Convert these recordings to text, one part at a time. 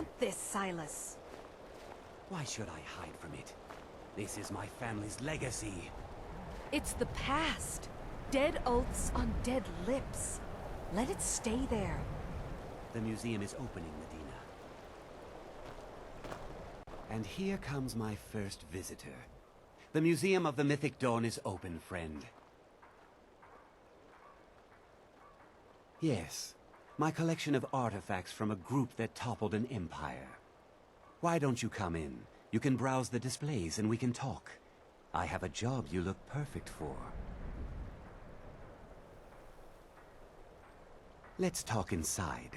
want this, Silas? Why should I hide from it? This is my family's legacy. It's the past. Dead oaths on dead lips. Let it stay there. The museum is opening, Medina. And here comes my first visitor. The Museum of the Mythic Dawn is open, friend. Yes, my collection of artifacts from a group that toppled an empire. Why don't you come in? You can browse the displays and we can talk. I have a job you look perfect for. Let's talk inside.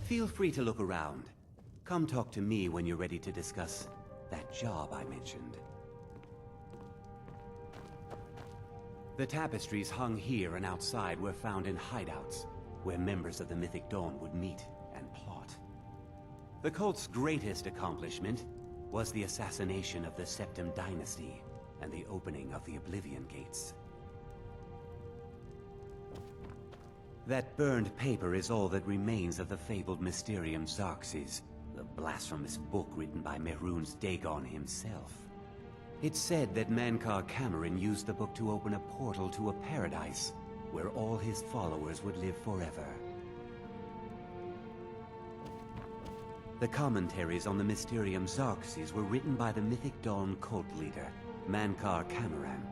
Feel free to look around. Come talk to me when you're ready to discuss that job I mentioned. The tapestries hung here and outside were found in hideouts, where members of the Mythic Dawn would meet and plot. The cult's greatest accomplishment was the assassination of the Septim Dynasty and the opening of the Oblivion Gates. That burned paper is all that remains of the fabled Mysterium Xarxes, the blasphemous book written by Mehrunes Dagon himself. It's said that Mankar Cameron used the book to open a portal to a paradise where all his followers would live forever. The commentaries on the Mysterium Xarxes were written by the Mythic Dawn cult leader, Mankar Cameron.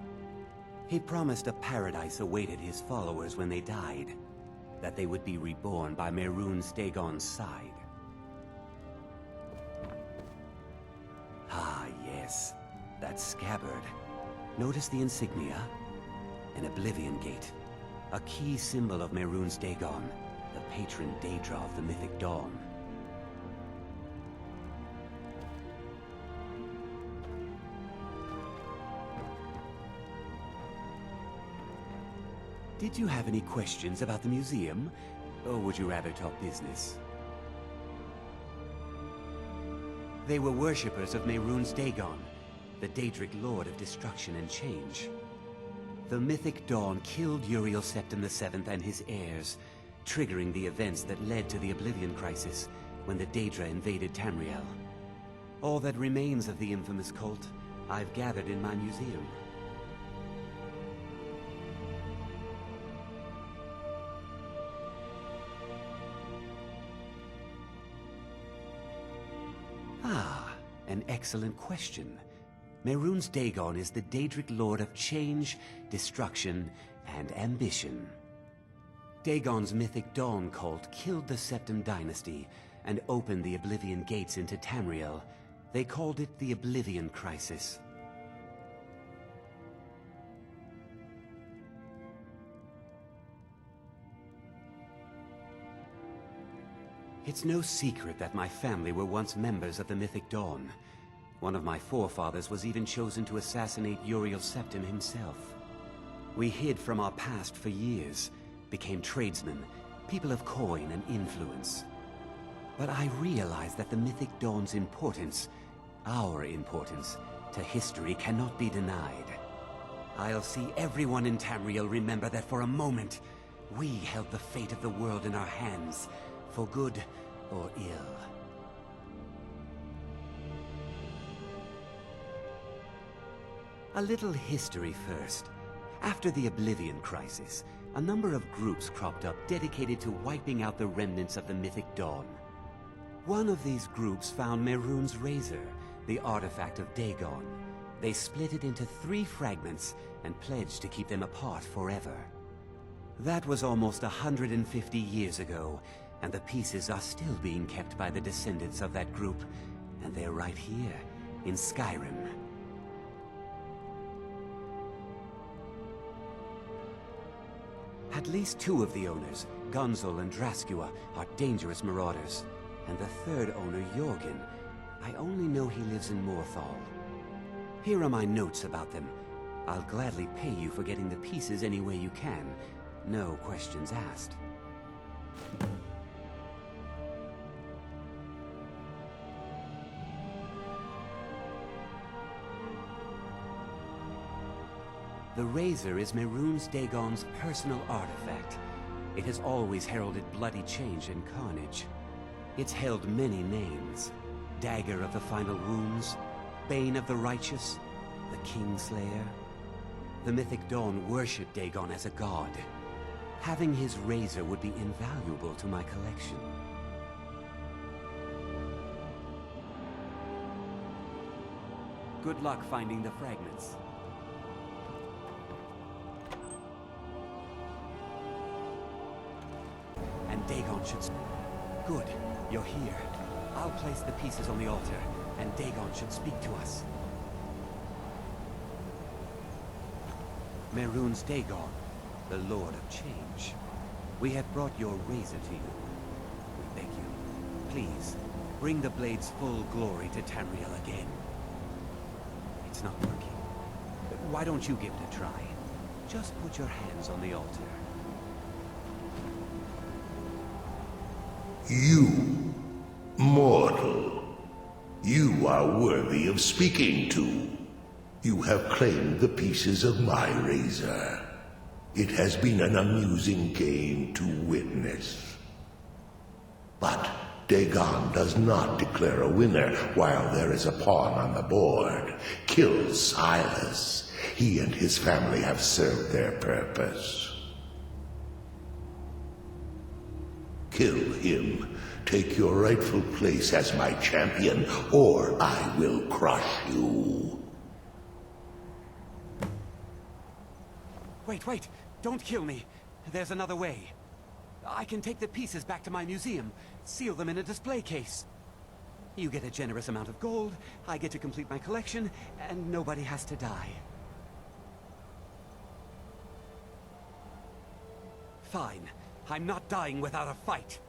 He promised a paradise awaited his followers when they died, that they would be reborn by Mehrunes Dagon's side. Ah, yes. That scabbard. Notice the insignia? An Oblivion Gate. A key symbol of Mehrunes Dagon, the patron Daedra of the Mythic Dawn. Did you have any questions about the museum? Or would you rather talk business? They were worshippers of Mehrunes Dagon, the Daedric Lord of Destruction and Change. The Mythic Dawn killed Uriel Septim VII and his heirs, triggering the events that led to the Oblivion Crisis when the Daedra invaded Tamriel. All that remains of the infamous cult, I've gathered in my museum. Ah, an excellent question. Mehrunes Dagon is the Daedric Lord of Change, Destruction, and Ambition. Dagon's Mythic Dawn cult killed the Septim Dynasty and opened the Oblivion Gates into Tamriel. They called it the Oblivion Crisis. It's no secret that my family were once members of the Mythic Dawn. One of my forefathers was even chosen to assassinate Uriel Septim himself. We hid from our past for years, became tradesmen, people of coin and influence. But I realized that the Mythic Dawn's importance, our importance, to history cannot be denied. I'll see everyone in Tamriel remember that for a moment, we held the fate of the world in our hands, for good or ill. A little history first. After the Oblivion Crisis, a number of groups cropped up dedicated to wiping out the remnants of the Mythic Dawn. One of these groups found Mehrunes' razor, the artifact of Dagon. They split it into 3 fragments and pledged to keep them apart forever. That was almost 150 years ago, and the pieces are still being kept by the descendants of that group, and they're right here, in Skyrim. At least 2 of the owners, Gunzel and Draskua, are dangerous marauders, and the 3rd owner, Jorgen, I only know he lives in Morthal. Here are my notes about them. I'll gladly pay you for getting the pieces any way you can. No questions asked. The razor is Mehrunes Dagon's personal artifact. It has always heralded bloody change and carnage. It's held many names. Dagger of the Final Wounds, Bane of the Righteous, the Kingslayer. The Mythic Dawn worshipped Dagon as a god. Having his razor would be invaluable to my collection. Good luck finding the fragments. And Dagon should... Good, you're here. I'll place the pieces on the altar, and Dagon should speak to us. Mehrunes Dagon, the Lord of Change. We have brought your razor to you. We beg you, please, bring the blade's full glory to Tamriel again. It's not working. Why don't you give it a try? Just put your hands on the altar. You, mortal, you are worthy of speaking to. You have claimed the pieces of my razor. It has been an amusing game to witness. But Dagon does not declare a winner while there is a pawn on the board. Kill Silas. He and his family have served their purpose. Kill him. Take your rightful place as my champion, or I will crush you. Wait, don't kill me. There's another way. I can take the pieces back to my museum, seal them in a display case. You get a generous amount of gold, I get to complete my collection, and nobody has to die. Fine. I'm not dying without a fight.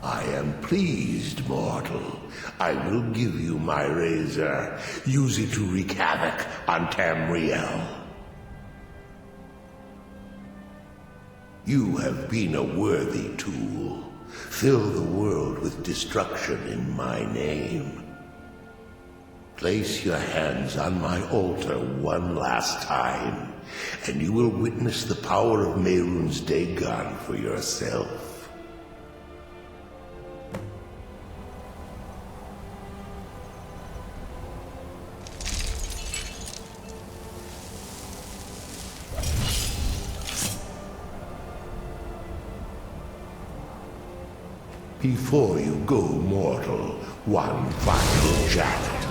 I am pleased, mortal. I will give you my razor. Use it to wreak havoc on Tamriel. You have been a worthy tool. Fill the world with destruction in my name. Place your hands on my altar one last time, and you will witness the power of Mehrunes Dagon for yourself. Before you go, mortal, one final challenge.